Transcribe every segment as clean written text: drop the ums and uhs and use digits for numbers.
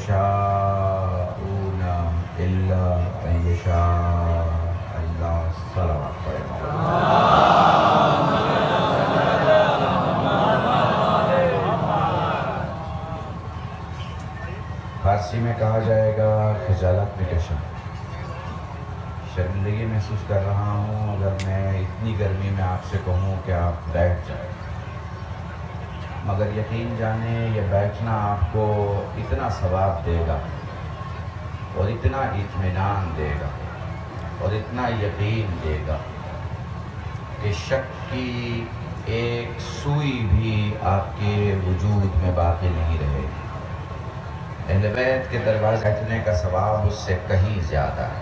تشاءون الا ان یشاء اللہ. صلوات پڑھیں. فارسی میں کہا جائے گا خجالت میں کشم. شرمندگی محسوس کر رہا ہوں اگر میں اتنی گرمی میں آپ سے کہوں کہ آپ بیٹھ جائیں، مگر یقین جانیں یہ بیٹھنا آپ کو اتنا ثواب دے گا اور اتنا اطمینان دے گا اور اتنا یقین دے گا کہ شک کی ایک سوئی بھی آپ کے وجود میں باقی نہیں رہے گی. اہل بیت کے دروازے بیٹھنے کا ثواب اس سے کہیں زیادہ ہے.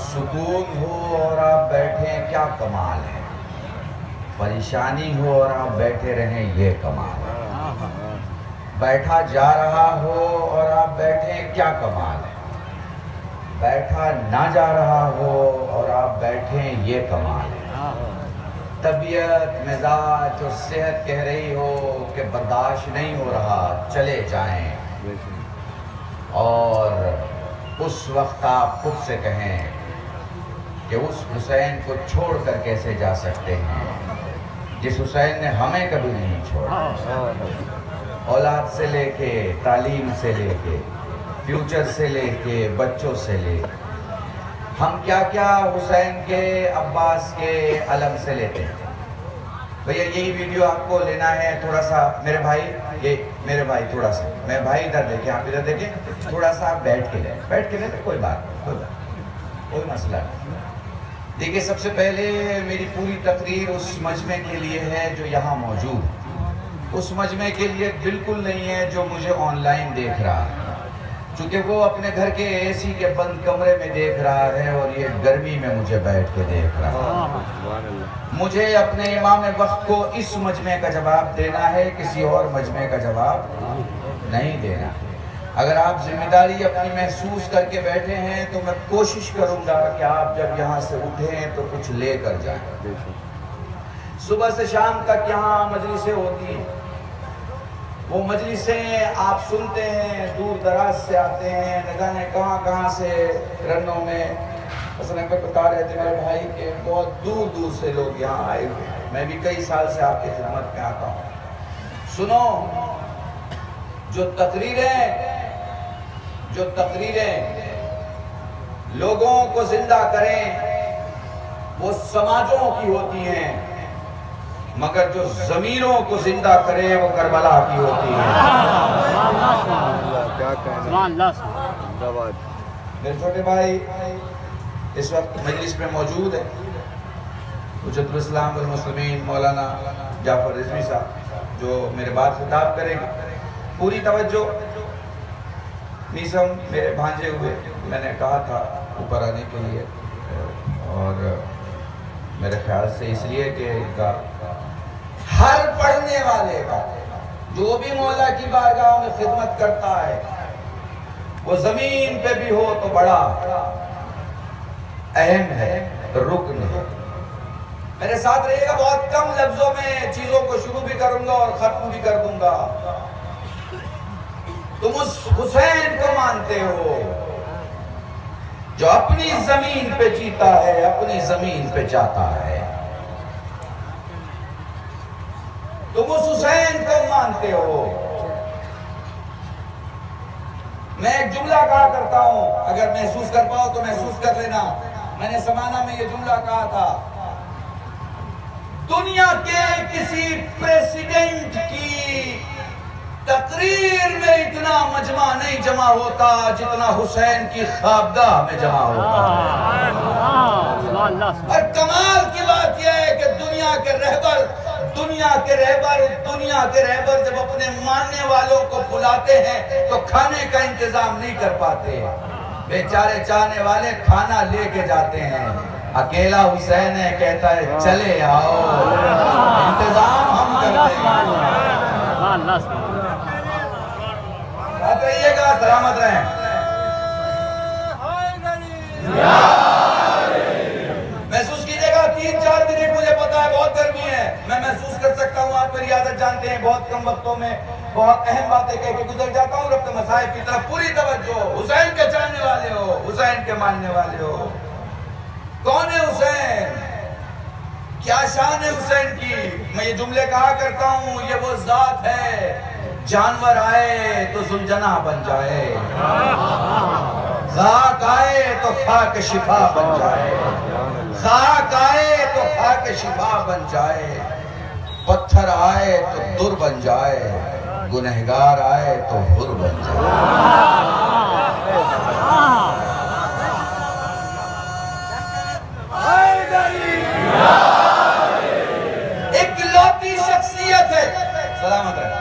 سکون ہو اور آپ بیٹھیں کیا کمال ہے، پریشانی ہو اور آپ بیٹھے رہیں یہ کمال ہے. بیٹھا جا رہا ہو اور آپ بیٹھیں کیا کمال ہے، بیٹھا نہ جا رہا ہو اور آپ بیٹھیں یہ کمال ہے. طبیعت مزاج اور صحت کہہ رہی ہو کہ برداشت نہیں ہو رہا چلے جائیں، اور اس وقت آپ خود سے کہیں کہ اس حسین کو چھوڑ کر کیسے جا سکتے ہیں جس حسین نے ہمیں کبھی نہیں چھوڑا. اولاد سے لے کے، تعلیم سے لے کے، فیوچر سے لے کے، بچوں سے لے کے، ہم کیا کیا حسین کے، عباس کے علم سے لیتے ہیں. بھیا یہی ویڈیو آپ کو لینا ہے تھوڑا سا میرے بھائی، یہ میرے بھائی تھوڑا سا، میں بھائی ادھر دیکھیں آپ ادھر دیکھیں، تھوڑا سا آپ بیٹھ کے لیں کوئی بات کوئی مسئلہ نہیں. دیکھیں سب سے پہلے میری پوری تقریر اس مجمع کے لیے ہے جو یہاں موجود ہے، اس مجمع کے لیے بالکل نہیں ہے جو مجھے آن لائن دیکھ رہا ہے، چونکہ وہ اپنے گھر کے اے سی کے بند کمرے میں دیکھ رہا ہے اور یہ گرمی میں مجھے بیٹھ کے دیکھ رہا ہے. مجھے اپنے امام وقت کو اس مجمع کا جواب دینا ہے، کسی اور مجمع کا جواب نہیں دینا. اگر آپ ذمہ داری اپنی محسوس کر کے بیٹھے ہیں تو میں کوشش کروں گا کہ آپ جب یہاں سے اٹھیں تو کچھ لے کر جائیں. صبح سے شام تک یہاں مجلسیں ہوتی ہیں، وہ مجلسیں آپ سنتے ہیں، دور دراز سے آتے ہیں، نہ جانے کہاں سے رنوں میں. مثلا میں بتا رہے تھے میرے بھائی کہ بہت دور دور سے لوگ یہاں آئے ہوئے ہیں. میں بھی کئی سال سے آپ کی خدمت میں آتا ہوں. سنو، جو تقریریں لوگوں کو زندہ کریں وہ سماجوں کی ہوتی ہیں، مگر جو ضمیروں کو زندہ کرے وہ کربلا کی ہوتی ہیں. میرے چھوٹے بھائی اس وقت مجلس میں موجود ہے، حجت الاسلام والمسلمین مولانا جعفر رضوی صاحب جو میرے بعد خطاب کریں گے. پوری توجہ. نیسم میرے بھانجے ہوئے، میں نے کہا تھا اوپر آنے کے لیے، اور میرے خیال سے اس لیے کہ ان کا ہر پڑھنے والے کا جو بھی مولا کی بارگاہ میں خدمت کرتا ہے وہ زمین پہ بھی ہو تو بڑا اہم ہے، رکن ہے. میرے ساتھ رہیے گا، بہت کم لفظوں میں چیزوں کو شروع بھی کروں گا اور ختم بھی کر دوں گا. تم اس حسین کو مانتے ہو جو اپنی زمین پہ جیتا ہے، اپنی زمین پہ جاتا ہے. تم اس حسین کو مانتے ہو. میں ایک جملہ کہا کرتا ہوں، اگر محسوس کر پاؤ تو محسوس کر لینا. میں نے زمانہ میں یہ جملہ کہا تھا، دنیا کے کسی پریسیڈنٹ کی تقریر میں اتنا مجمع نہیں جمع ہوتا جتنا حسین کی خوابگاہ میں جمع ہوتا ہے. اور کمال کی بات یہ ہے کہ دنیا کے رہبر جب اپنے ماننے والوں کو بلاتے ہیں تو کھانے کا انتظام نہیں کر پاتے. بیچارے چاہنے والے کھانا لے کے جاتے ہیں. اکیلا حسین ہے، کہتا ہے چلے آؤ، انتظام ہم کرتے ہیں. بات رہیے گا، سلامت رہیں. محسوس کیجئے گا 3-4 منٹ، مجھے پتا ہے بہت گرمی ہے، میں محسوس کر سکتا ہوں. آپ میری عادت جانتے ہیں، بہت کم وقتوں میں بہت اہم باتیں کہہ کے گزر جاتا ہوں، ربط مسائل کی طرف پوری توجہ۔ حسین کے چاہنے والے ہو، حسین کے ماننے والے ہو، کون ہے حسین؟ کیا شان ہے حسین کی؟ میں یہ جملے کہا کرتا ہوں، یہ وہ ذات ہے، جانور آئے تو ذوالجناح بن جائے، خاک آئے تو خاک شفا بن جائے، خاک آئے تو خاک شفا بن جائے، پتھر آئے تو در بن جائے، گنہگار آئے تو حر بن جائے۔ ایک لوتی شخصیت ہے، سلامت رہے،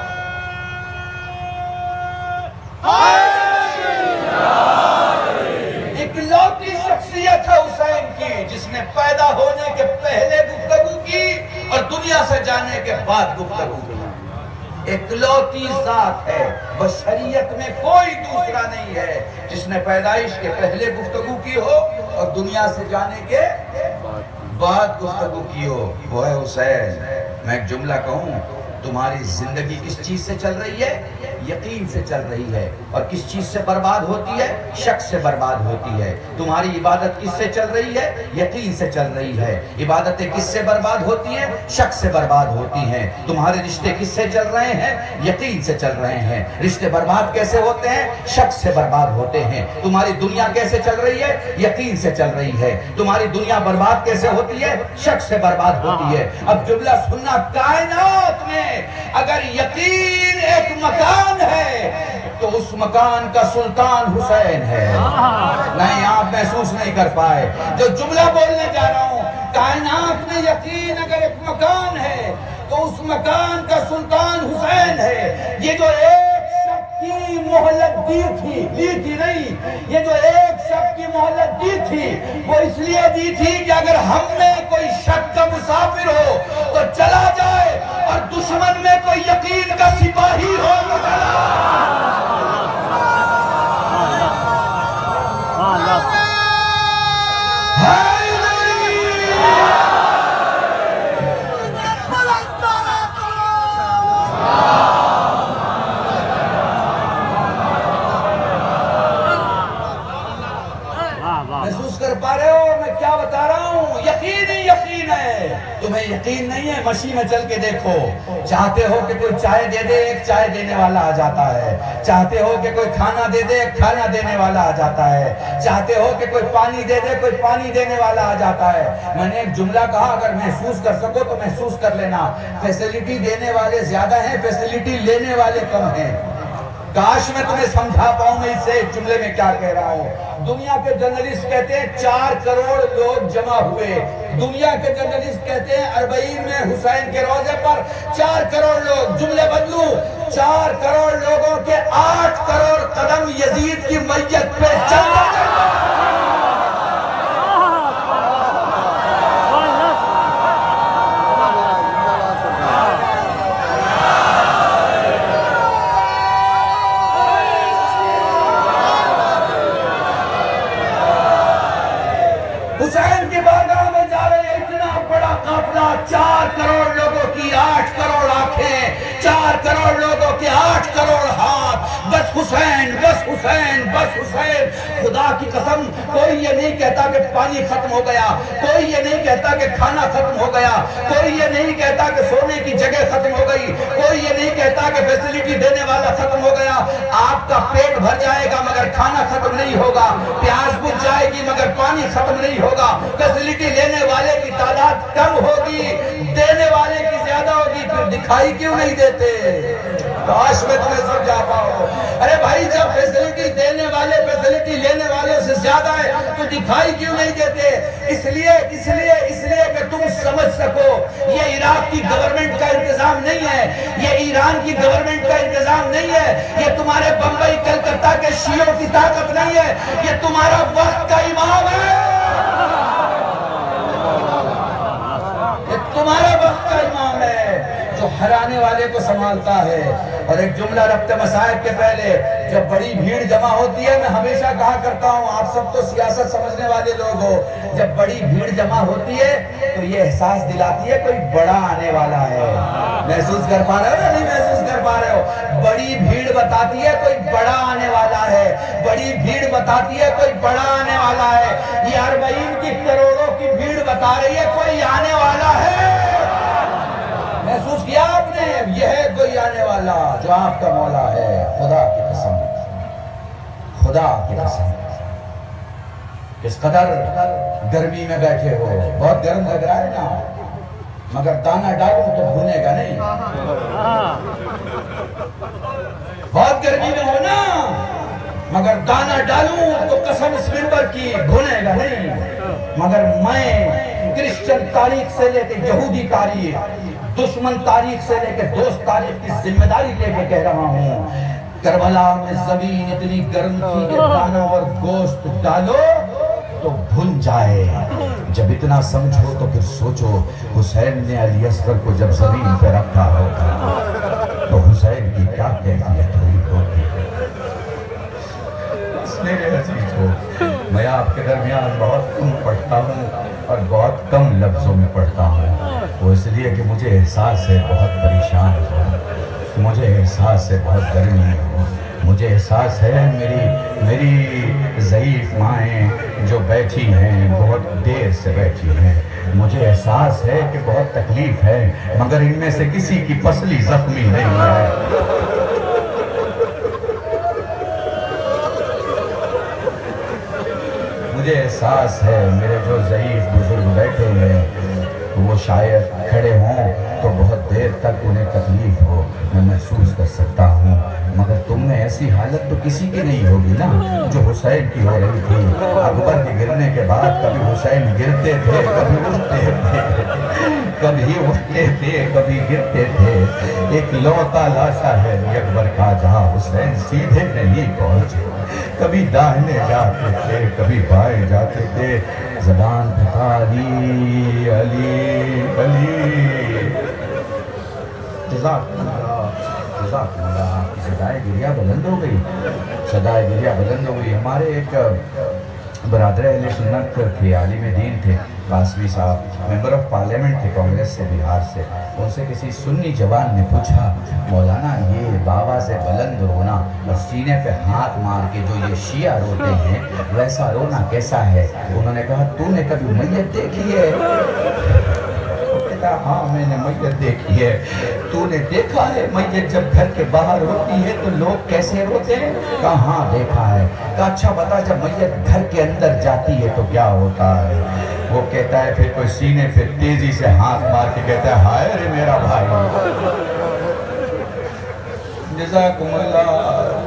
ایک لوتی شخصیت ہے حسین کی، جس نے پیدا ہونے کے پہلے گفتگو کی اور دنیا سے جانے کے بعد گفتگو کی۔ ایک لوتی ذات ہے، بشریت میں کوئی دوسرا نہیں ہے جس نے پیدائش کے پہلے گفتگو کی ہو اور دنیا سے جانے کے بعد گفتگو کی ہو، وہ ہے حسین۔ میں ایک جملہ کہوں، تمہاری زندگی کس چیز سے چل رہی ہے؟ یقین سے چل رہی ہے۔ اور کس چیز سے برباد ہوتی ہے؟ شک سے برباد ہوتی ہے۔ تمہاری عبادت کس سے چل رہی ہے؟ یقین سے چل رہی ہے۔ عبادتیں کس سے برباد ہوتی ہیں؟ شک سے برباد ہوتی ہیں۔ تمہارے رشتے کس سے چل رہے ہیں؟ یقین سے چل رہے ہیں۔ رشتے برباد کیسے ہوتے ہیں؟ شک سے برباد ہوتے ہیں۔ تمہاری دنیا کیسے چل رہی ہے؟ یقین سے چل رہی ہے۔ تمہاری دنیا برباد کیسے ہوتی ہے؟ شک سے برباد ہوتی ہے۔ اب جملہ سننا، کائنات میں اگر یقین ایک مکان ہے تو اس مکان کا سلطان حسین ہے۔ نہیں، آپ محسوس نہیں کر پائے جو جملہ بولنے جا رہا ہوں۔ کائنات میں یقین اگر ایک مکان ہے تو اس مکان کا سلطان حسین ہے۔ یہ جو ایک شب کی مہلت دی تھی نہیں، یہ جو ایک شب کی مہلت دی تھی وہ اس لیے دی تھی کہ اگر ہم میں کوئی شک کا مسافر ہو تو چلا جائے، اور دشمن میں کوئی یقین کا سپاہی ہو تو چلا۔ محسوس کر پا رہے ہو میں کیا بتا رہا ہوں؟ یقین ہی یقین ہے۔ تمہیں یقین نہیں ہے؟ مشین میں چل کے دیکھو۔ چاہتے ہو کہ کوئی چائے دے دے، ایک چائے دینے والا آ جاتا ہے۔ چاہتے ہو کہ کوئی کھانا دے دے، ایک کھانا دینے والا آ جاتا ہے۔ چاہتے ہو کہ کوئی پانی دے دے، کوئی پانی دینے والا آ جاتا ہے۔ میں نے ایک جملہ کہا، اگر محسوس کر سکو تو محسوس کر لینا، فیسیلٹی دینے والے زیادہ ہیں، فیسیلٹی لینے والے کم ہیں۔ کاش میں تمہیں سمجھا پاؤں میں اس سے جملے میں کیا کہہ رہا ہوں۔ دنیا کے جرنلسٹ کہتے ہیں 4 کروڑ لوگ جمع ہوئے۔ دنیا کے جرنلسٹ کہتے ہیں اربعین میں حسین کے روضے پر 4 کروڑ لوگ۔ جملے بدلوں، 4 کروڑ لوگوں کے 8 کروڑ قدم یزید کی میت پہ چل رہے ہیں۔ حسین کی بارگاہ میں جا رہے ہیں اتنا بڑا قافلہ، 4 کروڑ لوگوں کی 8 کروڑ آنکھیں، 4 کروڑ لوگوں کے 8 کروڑ ہاتھ، بس حسین، بس حسین، بس حسین۔ خدا کی قسم، کوئی یہ نہیں کہتا کہ پانی ختم ہو گیا، کوئی یہ نہیں کہتا کہ کھانا ختم ہو گیا، کوئی یہ نہیں کہتا کہ سونے کی جگہ ختم ہو گئی، کوئی یہ نہیں کہتا کہ فیسیلٹی دینے والا ختم ہو گیا۔ آپ کا پیٹ بھر جائے گا مگر کھانا ختم نہیں ہوگا، پیاس بجھ جائے گی مگر پانی ختم نہیں ہوگا، فیسیلٹی لینے والے کی تعداد کم ہوگی، دینے والے کی زیادہ ہوگی، پھر دکھائی کیوں نہیں دیتے؟ کاش میں تمہیں سمجھا پاؤ۔ ارے بھائی، جب فیسیلٹی دینے والے فیسیلٹی لینے والے سے زیادہ ہے تو دکھائی کیوں نہیں دیتے؟ اس لیے کہ تم سمجھ سکو یہ عراق کی گورنمنٹ کا انتظام نہیں ہے، یہ ایران کی گورنمنٹ کا انتظام نہیں ہے، یہ تمہارے بمبئی کلکتہ کے شیعوں کی طاقت نہیں ہے، یہ تمہارا وقت کا امام ہے، یہ تمہارا وقت کا امام ہے جو ہرانے والے کو سنبھالتا ہے۔ اور ایک جملہ ربط مسائل کے پہلے، جب بڑی بھیڑ جمع ہوتی ہے، میں ہمیشہ کہا کرتا ہوں، آپ سب تو سیاست سمجھنے والے لوگ ہو، جب بڑی بھیڑ جمع ہوتی ہے تو یہ احساس دلاتی ہے کوئی بڑا آنے والا ہے۔ محسوس کر پا رہے ہو یا نہیں محسوس کر پا رہے ہو. بڑی بھیڑ بتاتی ہے کوئی بڑا آنے والا ہے, بڑی بھیڑ بتاتی ہے کوئی بڑا آنے والا ہے. یہ 40 کی کروڑوں کی بھیڑ بتا رہی ہے کوئی آنے والا ہے. محسوس کیا آپ نے؟ یہ ہے کوئی آنے والا جو آپ کا مولا ہے. خدا کی قسم, خدا کی قسم, کس قدر گرمی میں بیٹھے ہو, بہت گرم لگ رہا ہے نا, مگر دانہ ڈالوں تو بھونے گا نہیں. بہت گرمی میں ہو نا, مگر دانہ ڈالوں تو قسم اس منبر کی بھونے گا نہیں. مگر میں کرسچن تاریخ سے لے کے یہودی تاریخ, دشمن تاریخ سے لے کے دوست تاریخ کی ذمہ داری لے کے کہہ رہا ہوں, کربلا میں زمین اتنی گرم تھی کہ دانوں اور گوشت ڈالو تو بھن جائے. جب اتنا سمجھو تو پھر سوچو حسین نے علی اصغر کو جب زمین پہ رکھا ہوگا تو حسین کی کیا کیفیت ہوئی ہوگی. میرے عزیز ہو, میں آپ کے درمیان بہت کم پڑھتا ہوں اور بہت کم لفظوں میں پڑھتا ہوں. وہ اس لیے کہ مجھے احساس ہے بہت پریشان ہو, مجھے احساس ہے بہت گرمی ہو, مجھے احساس ہے میری ضعیف مائیں جو بیٹھی ہیں بہت دیر سے بیٹھی ہیں. مجھے احساس ہے کہ بہت تکلیف ہے, مگر ان میں سے کسی کی پسلی زخمی نہیں ہے. مجھے احساس ہے میرے جو ضعیف بزرگ بیٹھے ہیں وہ شاید کھڑے ہوں تو بہت دیر تک انہیں تکلیف ہو, میں محسوس کر سکتا ہوں. مگر تم نے ایسی حالت تو کسی کی نہیں ہوگی نا جو حسین کی ہو رہی تھی. اکبر کے گرنے کے بعد کبھی حسین گرتے تھے, کبھی اٹھتے تھے, کبھی اٹھتے تھے, کبھی گرتے تھے. ایک لوتا لاشا ہے اکبر کا جہاں حسین سیدھے نہیں پہنچے. کبھی داہنے جاتے تھے, کبھی بائیں جاتے تھے. زبان پھٹا علی علی علی. جزاک اللہ, جزاک اللہ. آپ کی صدائے گریہ بلند ہو گئی, صدائے گریہ بلند ہو گئی. ہمارے ایک برادر اہل سنت تھے, عالم دین تھے, قاسمی صاحب ممبر آف پارلیمنٹ تھے کانگریس سے, بہار سے. ان سے کسی سنی جوان نے پوچھا, مولانا یہ بابا سے بلند رونا اور سینے پہ ہاتھ مار کے جو یہ شیعہ روتے ہیں ویسا رونا کیسا ہے؟ انہوں نے کہا تو نے کبھی میت دیکھی ہے؟ ہاں میں نے میت دیکھی ہے. تو نے دیکھا ہے میت جب گھر کے باہر ہوتی ہے تو لوگ کیسے روتے ہیں؟ کہا ہاں دیکھا ہے. کہا اچھا بتا جب میت گھر کے اندر جاتی ہے تو کیا ہوتا ہے؟ وہ کہتا ہے پھر کوئی سینے پہ تیزی سے ہاتھ مار کے کہتا ہے ہائے رے میرا بھائی. جزاکم اللہ,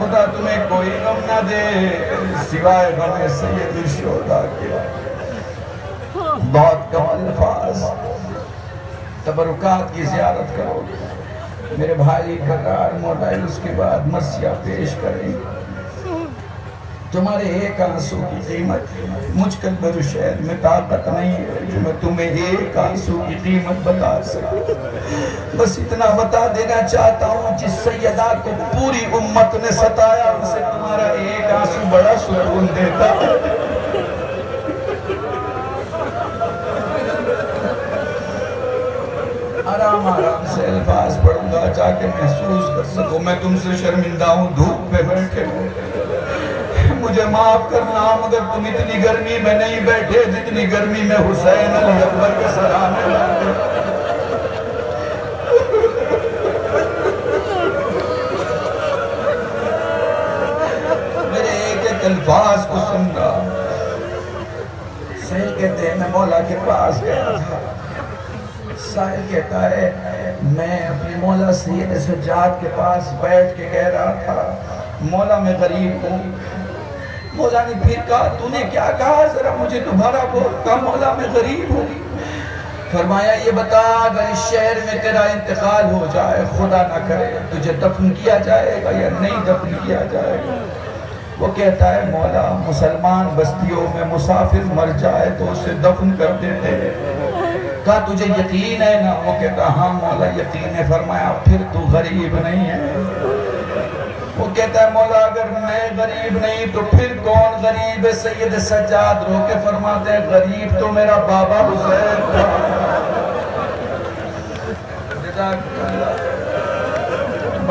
خدا تمہیں کوئی غم نہ دے سوائے غم سید الشہداء کے. بہت کم الفاظ, تبرکات کی زیارت کرو. میرے بھائی قرار موبائل اس کے بعد مسیح پیش کریں. تمہارے ایک آنسو کی قیمت مجھ قلب شہر میں طاقت نہیں ہے جو میں تمہیں ایک آنسو کی قیمت بتا سکوں. بس اتنا بتا دینا چاہتا ہوں, جس سیدہ کو پوری امت نے ستایا اسے تمہارا ایک آنسو بڑا سکون دیتا ہے. آرام آرام سے الفاظ پڑھوں گا چاہے محسوس کر سکوں میں تم سے شرمندہ ہوں. دھوپ پہ بیٹھے ہوں, مجھے معاف کرنا, مگر تم اتنی گرمی میں نہیں بیٹھے جتنی گرمی میں حسین علی اکبر کے سرانے بیٹھے. میرے ایک ایک الفاظ کو سن رہا. سہیل کہتے ہیں میں مولا کے پاس گیا تھا. سائل کہتا ہے میں اپنے مولا سید سجاد کے پاس بیٹھ کے کہہ رہا تھا مولا میں غریب ہوں. مولا نے پھر کہا تو نے کیا کہا ذرا مجھے دوبارہ بول. کہا مولا میں غریب ہوں. فرمایا یہ بتا اگر اس شہر میں تیرا انتقال ہو جائے, خدا نہ کرے, تجھے دفن کیا جائے گا یا نہیں دفن کیا جائے گا؟ وہ کہتا ہے مولا مسلمان بستیوں میں مسافر مر جائے تو اسے دفن کر دیتے ہیں. کہا تجھے یقین ہے نا؟ وہ کہتا ہاں مولا یقین ہے. فرمایا پھر تو غریب نہیں ہے. وہ کہتا ہے مولا اگر میں غریب نہیں تو پھر کون غریب ہے؟ سید سجاد رو کے فرماتے ہیں غریب تو میرا بابا حسین تھا.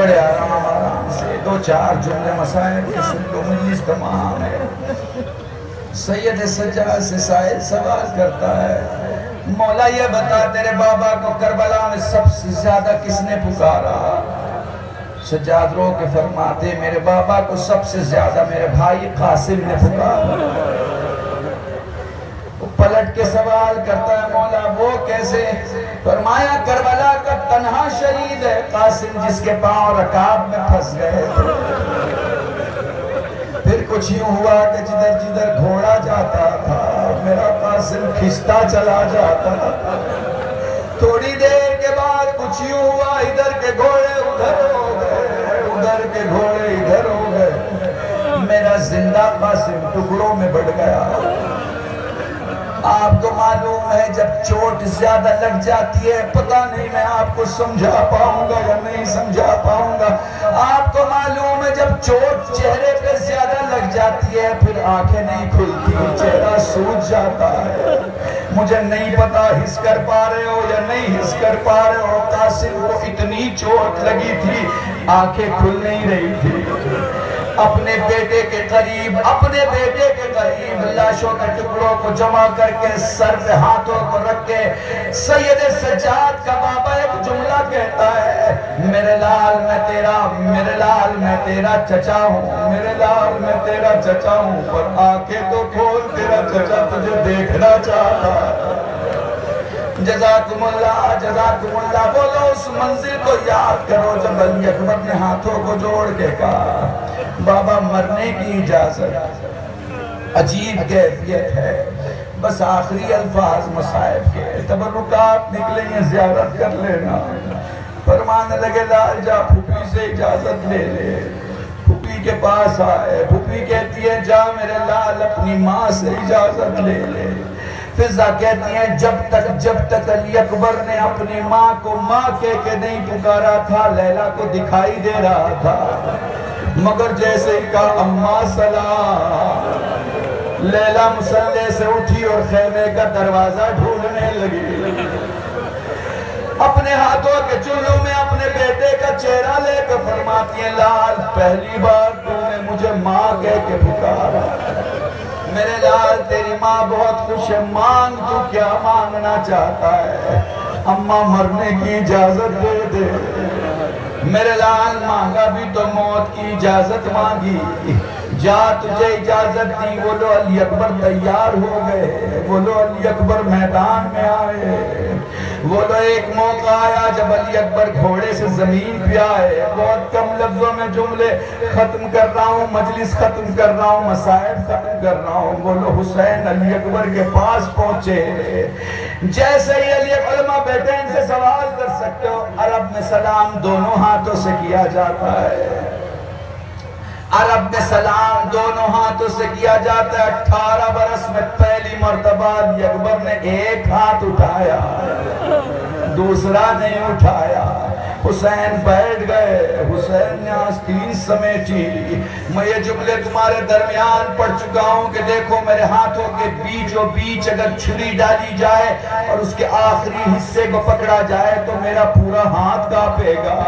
بڑے آرام سے 2-4 جملے مسائل کے سن لو، مجلس تمام ہے۔ سید سجاد سے سائل سوال کرتا ہے، مولا یہ بتا تیرے بابا کو کربلا میں سب سے زیادہ کس نے پکارا؟ سجاد رو کے فرماتے میرے بابا کو سب سے زیادہ میرے بھائی قاسم نے پکارا۔ وہ پلٹ کے سوال کرتا ہے، مولا وہ کیسے؟ فرمایا کربلا کا تنہا شہید ہے قاسم جس کے پاؤں رکاب میں پھنس گئے تھے۔ پھر کچھ یوں ہوا کہ جدھر جدھر گھوڑا جاتا تھا میرا قاسم کھنچتا چلا جاتا تھا۔ تھوڑی دیر کے بعد کچھ یوں ہوا، ادھر کے گھوڑے ادھر ہو گئے، ادھر کے گھوڑے ادھر ہو گئے، میرا زندہ قاسم ٹکڑوں میں بٹ گیا۔ آپ کو معلوم ہے جب چوٹ زیادہ لگ جاتی ہے، پتہ نہیں میں آپ کو سمجھا پاؤں گا یا نہیں سمجھا پاؤں گا۔ آپ کو معلوم ہے جب چوٹ چہرے پہ زیادہ لگ جاتی ہے پھر آنکھیں نہیں کھلتی، چہرہ سوج جاتا ہے۔ مجھے نہیں پتا حس کر پا رہے ہو یا نہیں حس کر پا رہے ہو، قاسم کو اتنی چوٹ لگی تھی آنکھیں کھل نہیں رہی تھی۔ اپنے بیٹے کے قریب لاشوں کے ٹکڑوں کو جمع کر کے سر پہ ہاتھوں کو رکھ کے سید سجاد کا بابا ایک جملہ کہتا ہے، میرے لال میں تیرا چچا ہوں، میرے لال میں تیرا چچا ہوں، پر آنکھیں تو کھول، تیرا چچا تجھے دیکھنا چاہتا ہے۔ جزاکم اللہ بولو اس منزل کو یاد کرو جب علی اکبر نے ہاتھوں کو جوڑ کے کہا بابا مرنے کی اجازت۔ عجیب کیفیت ہے، بس آخری الفاظ مصائب کے، تبرکات نکلیں گے زیارت کر لینا۔ فرمانے لگے لال جا پھوپھی سے اجازت لے لے۔ پھوپھی کے پاس آئے، پھوپھی کہتی ہے جا میرے لال اپنی ماں سے اجازت لے لے۔ فضا کہتی ہے جب تک علی اکبر نے اپنی ماں کو ماں کہہ کے نہیں پکارا تھا لیلا کو دکھائی دے رہا تھا، مگر جیسے ہی کہا اماں سلام، لیلا مصلے سے اٹھی اور خیمے کا دروازہ ڈھونڈنے لگی۔ اپنے ہاتھوں کے چولوں میں اپنے بیٹے کا چہرہ لے کر فرماتی ہے لال پہلی بار تو نے مجھے ماں کہہ کے پکارا، میرے لال تیری ماں بہت خوش ہے، مانگ تو کیا مانگنا چاہتا ہے؟ اماں مرنے کی اجازت دے دے۔ میرے لال مانگا بھی تو موت کی اجازت مانگی، جا تجھے اجازت دی۔ وہ لو علی اکبر تیار ہو گئے، وہ لو علی اکبر میدان میں آئے، وہ لو ایک موقع آیا جب علی اکبر گھوڑے سے زمین پہ آئے۔ بہت کم لفظوں میں جملے ختم کر رہا ہوں، مجلس ختم کر رہا ہوں، مسائل ختم کر رہا ہوں۔ وہ لو حسین علی اکبر کے پاس پہنچے، جیسے ہی علی علماء بیٹے ان سے سوال کر سکتے ہو، عرب میں سلام دونوں ہاتھوں سے کیا جاتا ہے، عرب میں سلام دونوں ہاتھوں سے کیا جاتا ہے۔ 18 برس میں پہلی مرتبہ علی اکبر نے ایک ہاتھ اٹھایا، دوسرا نہیں اٹھایا۔ حسین بیٹھ گئے، حسین نے آستین سمیٹی۔ میں یہ جملے تمہارے درمیان پڑھ چکا ہوں کہ دیکھو میرے ہاتھوں کے بیچوں بیچ اگر چھری ڈالی جائے اور اس کے آخری حصے کو پکڑا جائے تو میرا پورا ہاتھ کانپے گا۔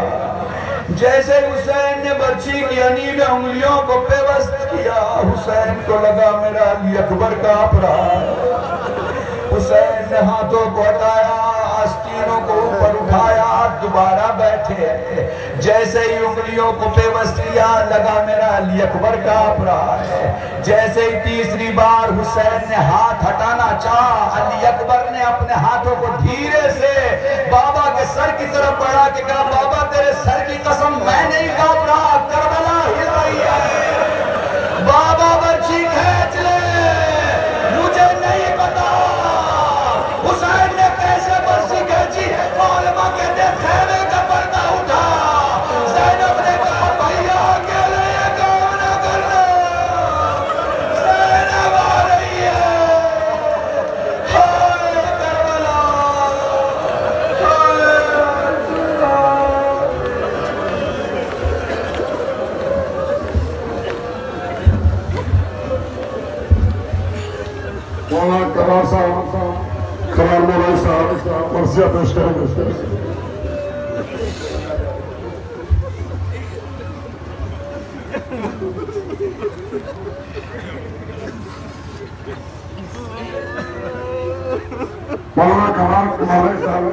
جیسے حسین نے برچی کی انیب انگلیوں کو پیوست کیا، حسین کو لگا میرا علی اکبر کانپ رہا ہے۔ حسین نے ہاتھوں کو ہٹایا، آستینوں کو اوپر اٹھایا، دوبارہ بیٹھے، جیسے ہی انگلیوں کو پیوست کیا لگا میرا علی اکبر کانپ رہا ہے۔ جیسے ہی تیسری بار حسین نے ہاتھ ہٹانا چاہا، علی اکبر نے اپنے ہاتھوں کو دھیرے سے بابا کے سر کی طرف بڑھا کے کہا بابا تیرے سر کی قسم میں نہیں کانپ رہا، کربلا ہل رہی ہے، بابا برچی کھینچ لے، مجھے نہیں پتا حسین نے کیسے برچی کھینچی۔ علماء کہتے ہیں خیمے کا پردہ اٹھا، زینب نے کہا بھیا اکیلے یہ کام نہ کرنا، زینب آ رہی ہے، ہائے کربلا، ہائے مولانا کرار صاحب کرار مولانا صاحب مرثیہ پیش کریں گے۔ مولانا کمال مولوی صاحب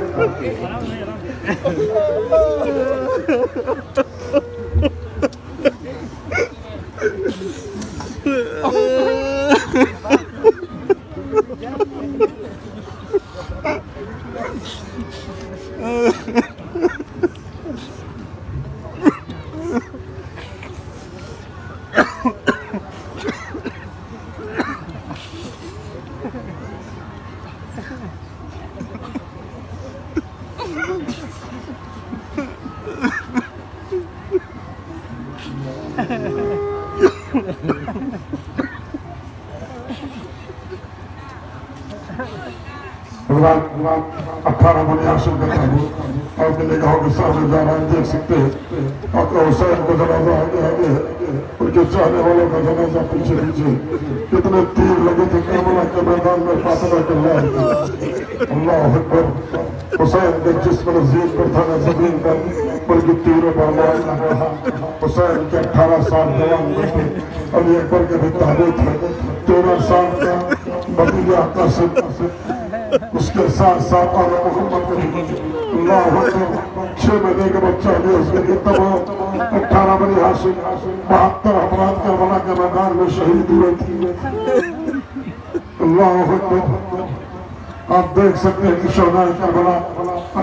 حضرات 18 بنی ہاشم کا تابوت آپ کے نگاہوں کے سامنے جا رہا ہے، دیکھ سکتے ہیں آقا حسین کا جنازہ آگے آگے ہے، ان کے چاہنے والوں کا جنازہ پیچھے پیچھے، کتنے تیر لگے تھے کربلا کے میدان میں فاطمہ کے اللہ اللہ اکبر، حسین کے جسم نزیر پر تھا نہ زمین پر بلکہ تیروں پر مار نہ رہا، حسین کے 18 سال جوان بیٹے علی اکبر کے بھی تابوت ہے، 13 سال کا بھتیجا قاسم، اس کے ساتھ ساتھ آل محمد کے اللہ اکبر 6 مہینے کے بچہ لے اس کے لیے تمام 18 بنی ہاشم 72 افراد کربلا کے میدان میں شہید ہوئے تھے، اللہ اکبر۔ آپ دیکھ سکتے ہیں کہ شہدائے کربلا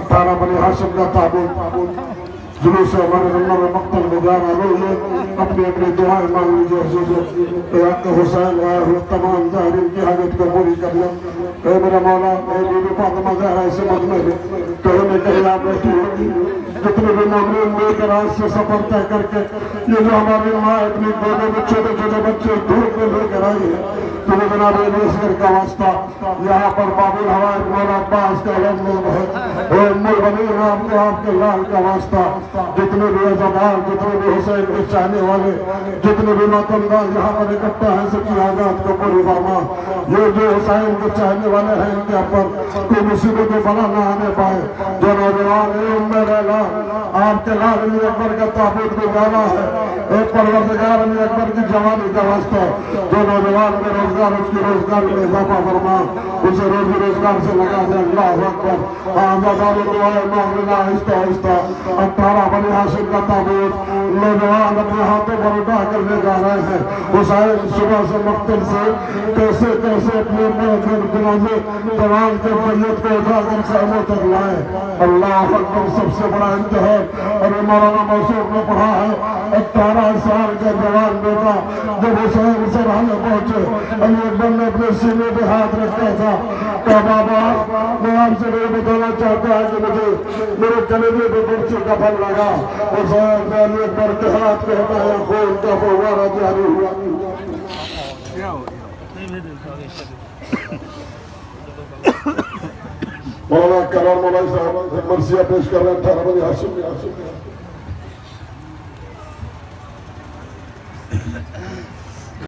18 بنی ہاشم کا تابوت جلوس ہمارے زمانہ میں مقتل میں جا رہا ہے، اپنی اپنی دعائیں مانگ لیجیے حضور، اے حق حسین آئے ہوئے تمام ظاہرین کی حاجت کو پوری کر لیں، اے میرا مولا اے بی بی فاطمہ زہرا اس مجمع میں کہیں نہ کہیں آپ بیٹھی ہوگی، جتنے بھی مغرب لے کر آج سے سفر طے کر کے یہ جو ہماری ماں اپنی دونوں چھوٹے چھوٹے بچے دھوپ میں لے کر آئی ہے، تمہیں جناب علیہ کا واسطہ یہاں پر باب الحوائج مولا عباس کا علم ہے، اے ام البنین آپ کے لال کا واسطہ، جتنے بھی عزادار جتنے بھی حسین کے چاہنے والے جتنے بھی ماتمدار یہاں پر اکٹھا ہیں سب کی حاجات کو پوری فرما، یہ جو حسین کے چاہنے والے ہیں ان کے اوپر کوئی مصیبت و بلا نہ آنے پائے، جو نوجوان اے ام ریلا آپ کے لال علی اکبر کا تابوت میں جانا ہے، اے پروردگار علی اکبر کی جوانی کا واسطہ، جو نوجوان کے روزگار اس کی روزگار میں اضافہ فرما، اسے روزی روزگار سے لگا دے، اللہ اکبر۔ آزادار دعائیں مانگنا آہستہ آہستہ 18 بنی ہاشم کا تابوت نوجوان اپنے ہاتھوں پر اٹھا کر لے جا رہے ہیں، حسین صبح سے مقتل سے کیسے کیسے اپنے جنازے جوان کے میت کو اٹھا کر خیموں تک لائے، اللہ اکبر۔ سب سے بڑا امتحان اور مولانا موصوف نے پڑھا ہے 18 سال کا جوان بیٹا جب حسین سرحانے پہنچے، علی اکبر نے اپنے سینے پہ ہاتھ رکھا تھا کہ بابا میں آپ سے یہ بتانا چاہتا ہے کہ مجھے میرے کلیجے پہ برچے کا پھل لگا، حسین نے علی اکبر کے ہاتھ پہ ہٹایا، خون کا فوارہ جاری ہوا۔ مولانا کرار مولوی صاحب مرثیہ پیش کر رہے ہیں 18 بنی ہاشم